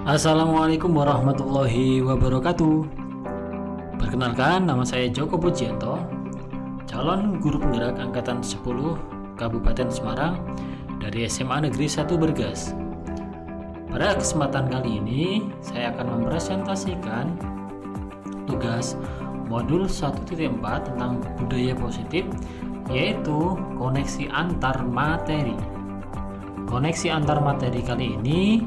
Assalamualaikum warahmatullahi wabarakatuh. Perkenalkan, nama saya Joko Pujianto, calon guru penggerak angkatan 10 Kabupaten Semarang dari SMA Negeri 1 Bergas. Pada kesempatan kali ini, saya akan mempresentasikan tugas modul 1.4 tentang budaya positif, yaitu koneksi antar materi. Koneksi antar materi kali ini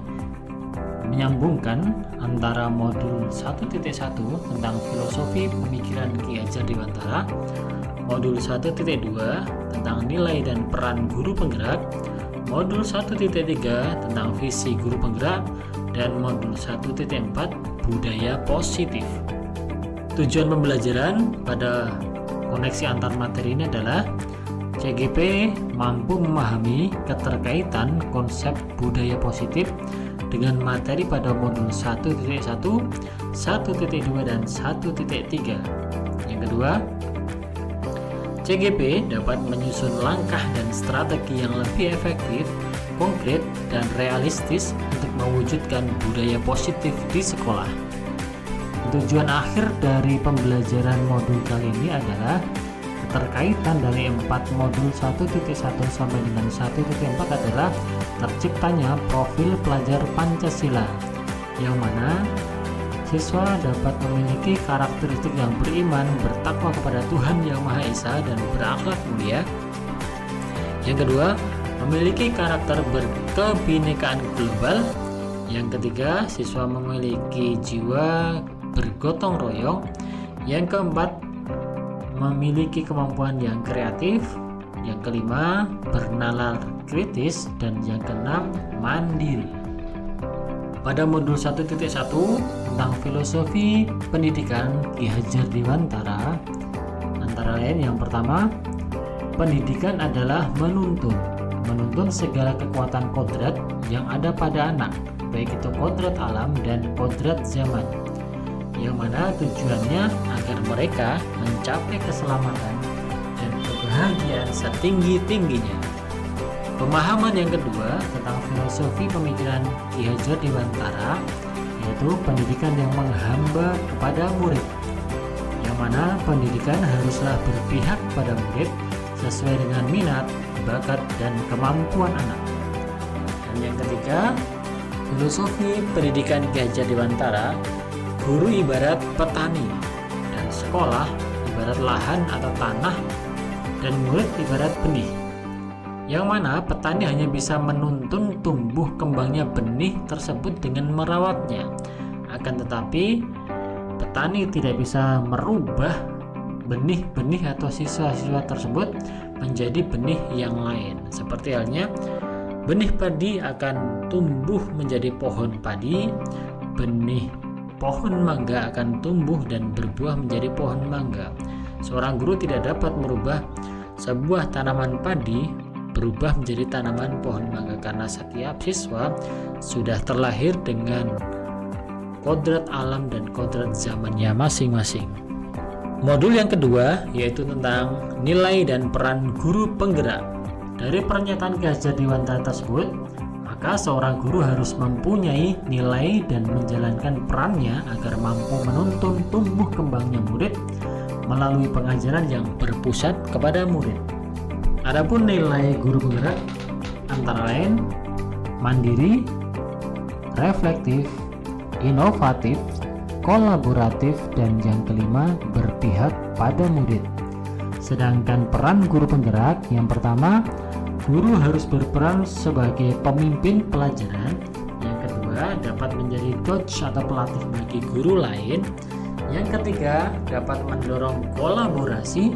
menyambungkan antara modul 1.1 tentang filosofi pemikiran Ki Hajar Dewantara, modul 1.2 tentang nilai dan peran guru penggerak, modul 1.3 tentang visi guru penggerak, dan modul 1.4 budaya positif. Tujuan pembelajaran pada koneksi antar materi ini adalah CGP mampu memahami keterkaitan konsep budaya positif dengan materi pada modul 1.1, 1.2, dan 1.3. Yang kedua, CGP dapat menyusun langkah dan strategi yang lebih efektif, konkret, dan realistis untuk mewujudkan budaya positif di sekolah. Tujuan akhir dari pembelajaran modul kali ini adalah keterkaitan dari 4 modul 1.1 sampai dengan 1.4 adalah terciptanya profil pelajar Pancasila, yang mana siswa dapat memiliki karakteristik yang beriman, bertakwa kepada Tuhan Yang Maha Esa, dan berakhlak mulia. Yang kedua, memiliki karakter berkebinekaan global. Yang ketiga, siswa memiliki jiwa bergotong royong. Yang keempat, memiliki kemampuan yang kreatif. Yang kelima, bernalar kritis. Dan yang keenam, mandiri. Pada modul 1.1 tentang filosofi pendidikan Ki Hajar Dewantara, antara lain yang pertama, pendidikan adalah menuntun segala kekuatan kodrat yang ada pada anak, baik itu kodrat alam dan kodrat zaman, yang mana tujuannya agar mereka mencapai keselamatan dan kebahagiaan setinggi-tingginya. Pemahaman yang kedua tentang filosofi pemikiran Ki Hajar Dewantara, yaitu pendidikan yang menghamba kepada murid, yang mana pendidikan haruslah berpihak pada murid sesuai dengan minat, bakat, dan kemampuan anak. Dan yang ketiga, filosofi pendidikan Ki Hajar Dewantara, guru ibarat petani dan sekolah ibarat lahan atau tanah, dan murid ibarat benih, yang mana petani hanya bisa menuntun tumbuh kembangnya benih tersebut dengan merawatnya. Akan tetapi petani tidak bisa merubah benih-benih atau siswa-siswa tersebut menjadi benih yang lain. Seperti halnya benih padi akan tumbuh menjadi pohon padi, benih pohon mangga akan tumbuh dan berbuah menjadi pohon mangga. Seorang guru tidak dapat merubah sebuah tanaman padi berubah menjadi tanaman pohon mangga, karena setiap siswa sudah terlahir dengan kodrat alam dan kodrat zamannya masing-masing. Modul yang kedua yaitu tentang nilai dan peran guru penggerak. Dari pernyataan Ki Hajar Dewantara tersebut, maka seorang guru harus mempunyai nilai dan menjalankan perannya agar mampu menuntun tumbuh kembangnya murid melalui pengajaran yang berpusat kepada murid. Adapun nilai guru penggerak antara lain mandiri, reflektif, inovatif, kolaboratif, dan yang kelima, berpihak pada murid. Sedangkan peran guru penggerak, yang pertama, guru harus berperan sebagai pemimpin pelajaran. Yang kedua, dapat menjadi coach atau pelatih bagi guru lain. Yang ketiga, dapat mendorong kolaborasi.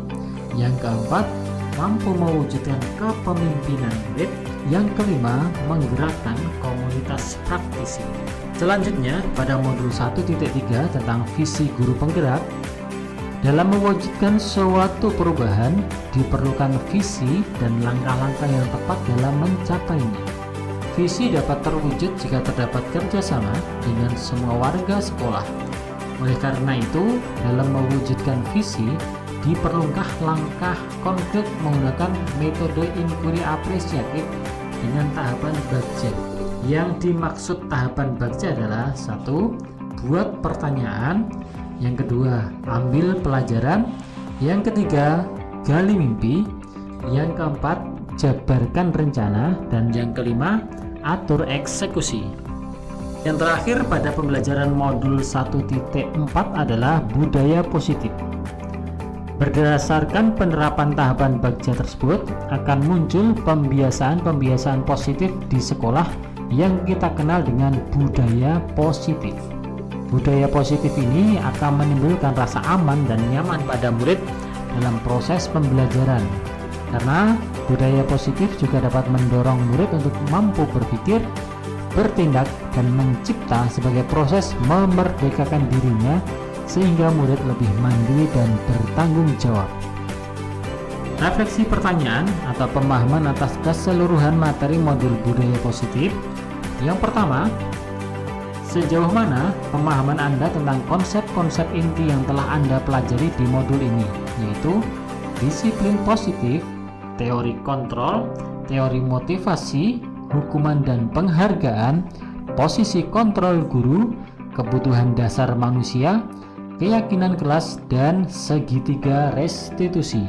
Yang keempat, mampu mewujudkan kepemimpinan murid. Yang kelima, menggerakkan komunitas praktisi. Selanjutnya, pada modul 1.3 tentang visi guru penggerak, dalam mewujudkan suatu perubahan diperlukan visi dan langkah-langkah yang tepat dalam mencapainya. Visi dapat terwujud jika terdapat kerjasama dengan semua warga sekolah. Oleh karena itu, dalam mewujudkan visi diperlukan langkah konkret menggunakan metode inquiry apresiatif dengan tahapan budget, Yang dimaksud tahapan bagja adalah: 1. Buat pertanyaan. Yang kedua, ambil pelajaran. Yang ketiga, gali mimpi. Yang keempat, jabarkan rencana. Dan yang kelima, atur eksekusi. Yang terakhir pada pembelajaran modul 1.4 adalah budaya positif. Berdasarkan penerapan tahapan bagja tersebut, akan muncul pembiasaan-pembiasaan positif di sekolah yang kita kenal dengan budaya positif. Budaya positif ini akan menimbulkan rasa aman dan nyaman pada murid dalam proses pembelajaran. Karena budaya positif juga dapat mendorong murid untuk mampu berpikir, bertindak, dan mencipta sebagai proses memerdekakan dirinya sehingga murid lebih mandiri dan bertanggung jawab. Refleksi pertanyaan atau pemahaman atas keseluruhan materi modul budaya positif. Yang pertama, sejauh mana pemahaman Anda tentang konsep-konsep inti yang telah Anda pelajari di modul ini, yaitu disiplin positif, teori kontrol, teori motivasi, hukuman dan penghargaan, posisi kontrol guru, kebutuhan dasar manusia, keyakinan kelas, dan segitiga restitusi.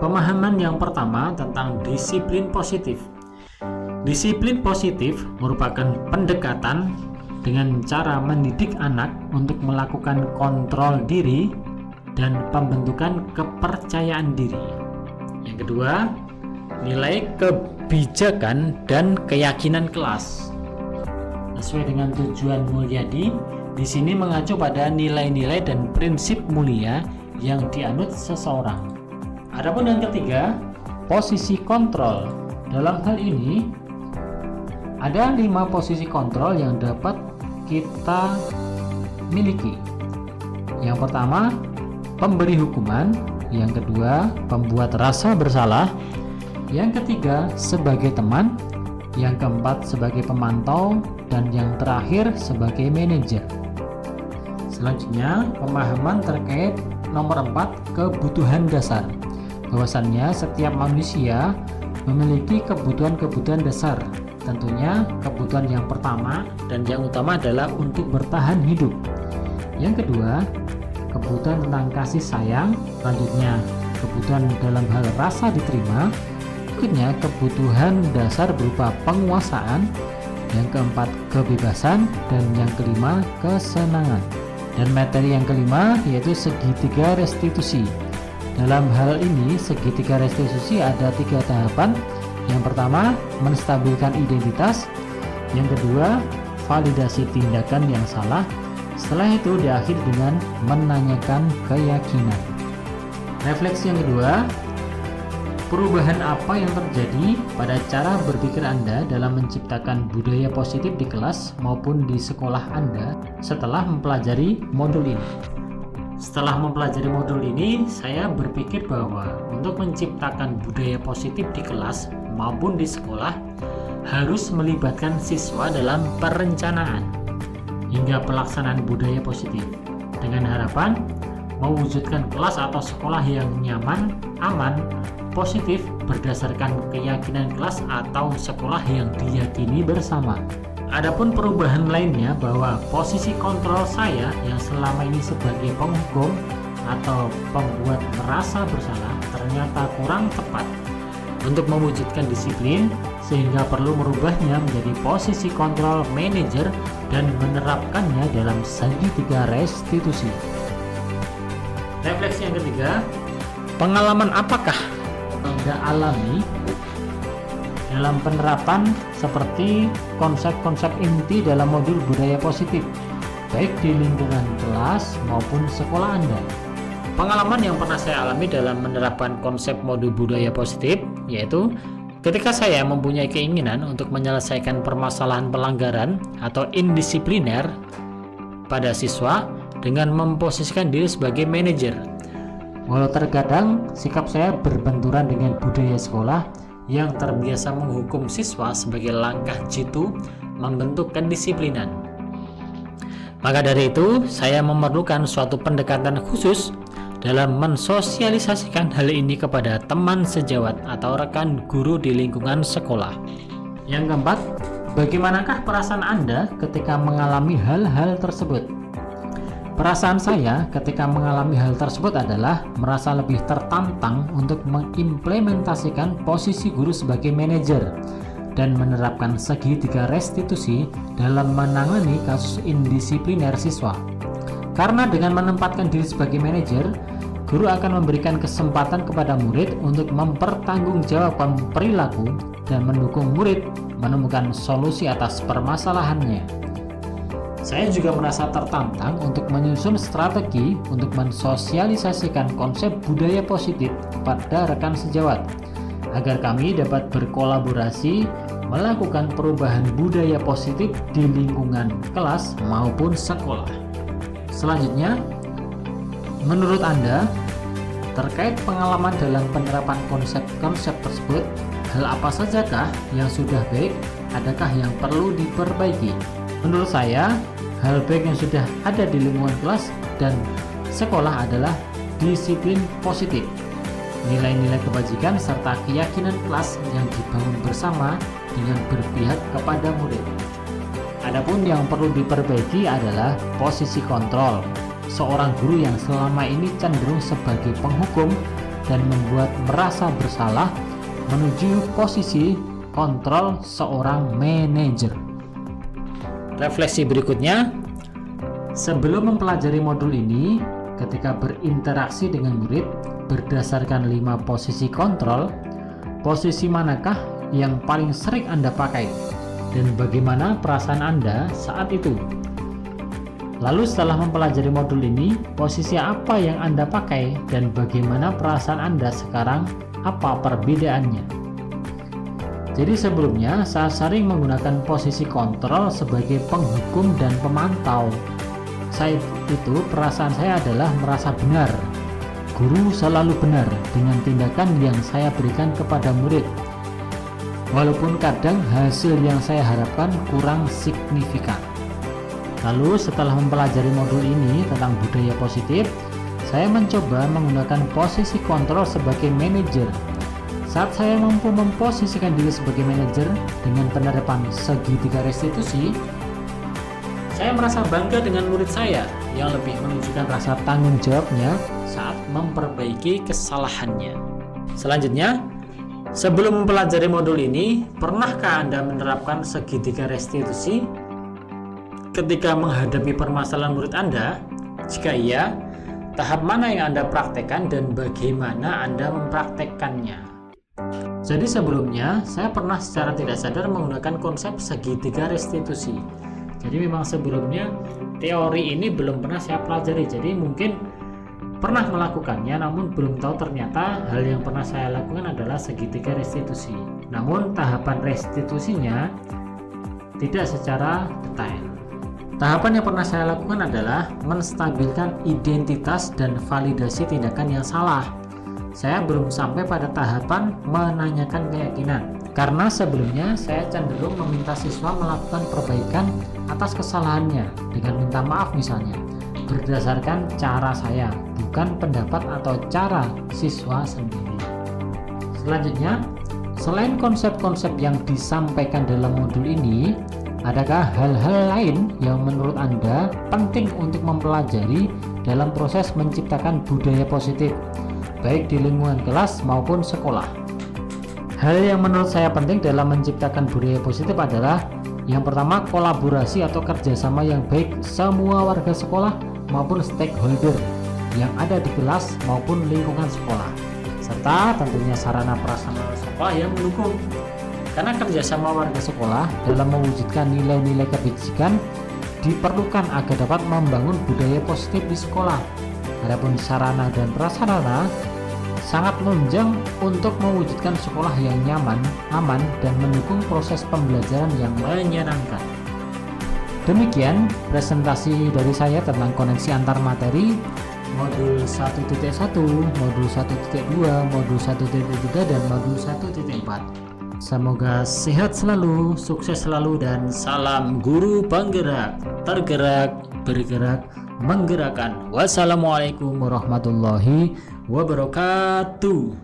Pemahaman yang pertama tentang disiplin positif. Disiplin positif merupakan pendekatan dengan cara mendidik anak untuk melakukan kontrol diri dan pembentukan kepercayaan diri. Yang kedua, nilai kebijakan dan keyakinan kelas. Sesuai dengan tujuan Mulyadi, di sini mengacu pada nilai-nilai dan prinsip mulia yang dianut seseorang. Adapun yang ketiga, posisi kontrol. Dalam hal ini, ada 5 posisi kontrol yang dapat kita miliki. Yang pertama, pemberi hukuman. Yang kedua, pembuat rasa bersalah. Yang ketiga, sebagai teman. Yang keempat, sebagai pemantau. Dan yang terakhir, sebagai manajer. Selanjutnya, pemahaman terkait nomor 4, kebutuhan dasar. Bahwasannya setiap manusia memiliki kebutuhan-kebutuhan dasar. Tentunya kebutuhan yang pertama dan yang utama adalah untuk bertahan hidup. Yang kedua, kebutuhan tentang kasih sayang. Selanjutnya, kebutuhan dalam hal rasa diterima. Berikutnya, kebutuhan dasar berupa penguasaan. Yang keempat, kebebasan. Dan yang kelima, kesenangan. Dan materi yang kelima yaitu segitiga restitusi. Dalam hal ini, segitiga restitusi ada 3 tahapan. Yang pertama, menstabilkan identitas. Yang kedua, validasi tindakan yang salah. Setelah itu diakhiri dengan menanyakan keyakinan. Refleksi yang kedua, perubahan apa yang terjadi pada cara berpikir Anda dalam menciptakan budaya positif di kelas maupun di sekolah Anda setelah mempelajari modul ini? Setelah mempelajari modul ini, saya berpikir bahwa untuk menciptakan budaya positif di kelas maupun di sekolah harus melibatkan siswa dalam perencanaan hingga pelaksanaan budaya positif dengan harapan mewujudkan kelas atau sekolah yang nyaman, aman, positif berdasarkan keyakinan kelas atau sekolah yang diyakini bersama. Adapun perubahan lainnya bahwa posisi kontrol saya yang selama ini sebagai penghukum atau pembuat merasa bersalah ternyata kurang tepat untuk mewujudkan disiplin, sehingga perlu merubahnya menjadi posisi kontrol manajer dan menerapkannya dalam segitiga restitusi. Refleksi yang ketiga, pengalaman apakah Anda alami dalam penerapan seperti konsep-konsep inti dalam modul budaya positif, baik di lingkungan kelas maupun sekolah Anda? Pengalaman yang pernah saya alami dalam menerapkan konsep modul budaya positif yaitu ketika saya mempunyai keinginan untuk menyelesaikan permasalahan pelanggaran atau indisipliner pada siswa dengan memposisikan diri sebagai manajer. Walau terkadang sikap saya berbenturan dengan budaya sekolah yang terbiasa menghukum siswa sebagai langkah jitu membentuk kedisiplinan. Maka dari itu, saya memerlukan suatu pendekatan khusus dalam mensosialisasikan hal ini kepada teman sejawat atau rekan guru di lingkungan sekolah. Yang keempat, Bagaimanakah perasaan Anda ketika mengalami hal-hal tersebut? Perasaan saya ketika mengalami hal tersebut adalah merasa lebih tertantang untuk mengimplementasikan posisi guru sebagai manajer dan menerapkan segitiga restitusi dalam menangani kasus indisipliner siswa. Karena dengan menempatkan diri sebagai manajer, guru akan memberikan kesempatan kepada murid untuk mempertanggungjawabkan perilaku dan mendukung murid menemukan solusi atas permasalahannya. Saya juga merasa tertantang untuk menyusun strategi untuk mensosialisasikan konsep budaya positif kepada rekan sejawat, agar kami dapat berkolaborasi melakukan perubahan budaya positif di lingkungan kelas maupun sekolah. Selanjutnya, menurut Anda, terkait pengalaman dalam penerapan konsep-konsep tersebut, hal apa sajakah yang sudah baik, adakah yang perlu diperbaiki? Menurut saya, hal baik yang sudah ada di lingkungan kelas dan sekolah adalah disiplin positif, nilai-nilai kebajikan, serta keyakinan kelas yang dibangun bersama dengan berpihak kepada murid. Adapun yang perlu diperbaiki adalah posisi kontrol. Seorang guru yang selama ini cenderung sebagai penghukum dan membuat merasa bersalah menuju posisi kontrol seorang manajer. Refleksi berikutnya, sebelum mempelajari modul ini, ketika berinteraksi dengan murid berdasarkan 5 posisi kontrol, posisi manakah yang paling sering Anda pakai dan bagaimana perasaan Anda saat itu? Lalu setelah mempelajari modul ini, posisi apa yang Anda pakai dan bagaimana perasaan Anda sekarang? Apa perbedaannya? Jadi sebelumnya saya sering menggunakan posisi kontrol sebagai penghukum dan pemantau. Saat itu perasaan saya adalah merasa benar. Guru selalu benar dengan tindakan yang saya berikan kepada murid. Walaupun kadang hasil yang saya harapkan kurang signifikan. Lalu setelah mempelajari modul ini tentang budaya positif, saya mencoba menggunakan posisi kontrol sebagai manajer. Saat saya mampu memposisikan diri sebagai manajer dengan penerapan segitiga restitusi, saya merasa bangga dengan murid saya yang lebih menunjukkan rasa tanggung jawabnya saat memperbaiki kesalahannya. Selanjutnya, sebelum mempelajari modul ini, pernahkah Anda menerapkan segitiga restitusi ketika menghadapi permasalahan murid Anda? Jika iya, tahap mana yang Anda praktekkan dan bagaimana Anda mempraktekkannya? Jadi sebelumnya saya pernah secara tidak sadar menggunakan konsep segitiga restitusi. Jadi memang sebelumnya teori ini belum pernah saya pelajari. Jadi mungkin pernah melakukannya, namun belum tahu ternyata hal yang pernah saya lakukan adalah segitiga restitusi. Namun tahapan restitusinya tidak secara detail. Tahapan yang pernah saya lakukan adalah menstabilkan identitas dan validasi tindakan yang salah. Saya belum sampai pada tahapan menanyakan keyakinan, karena sebelumnya saya cenderung meminta siswa melakukan perbaikan atas kesalahannya dengan minta maaf misalnya, berdasarkan cara saya, bukan pendapat atau cara siswa sendiri. Selanjutnya, selain konsep-konsep yang disampaikan dalam modul ini, adakah hal-hal lain yang menurut Anda penting untuk mempelajari dalam proses menciptakan budaya positif, baik di lingkungan kelas maupun sekolah? Hal yang menurut saya penting dalam menciptakan budaya positif adalah yang pertama, kolaborasi atau kerjasama yang baik semua warga sekolah maupun stakeholder yang ada di kelas maupun lingkungan sekolah, serta tentunya sarana prasarana sekolah yang mendukung. Karena kerjasama warga sekolah dalam mewujudkan nilai-nilai kebajikan diperlukan agar dapat membangun budaya positif di sekolah. Adapun sarana dan prasarana sangat menunjang untuk mewujudkan sekolah yang nyaman, aman, dan mendukung proses pembelajaran yang menyenangkan. Demikian presentasi dari saya tentang koneksi antar materi modul 1.1, modul 1.2, modul 1.3, dan modul 1.4. Semoga sehat selalu, sukses selalu, dan salam guru penggerak, tergerak, bergerak, menggerakkan. Wassalamualaikum warahmatullahi wabarakatuh.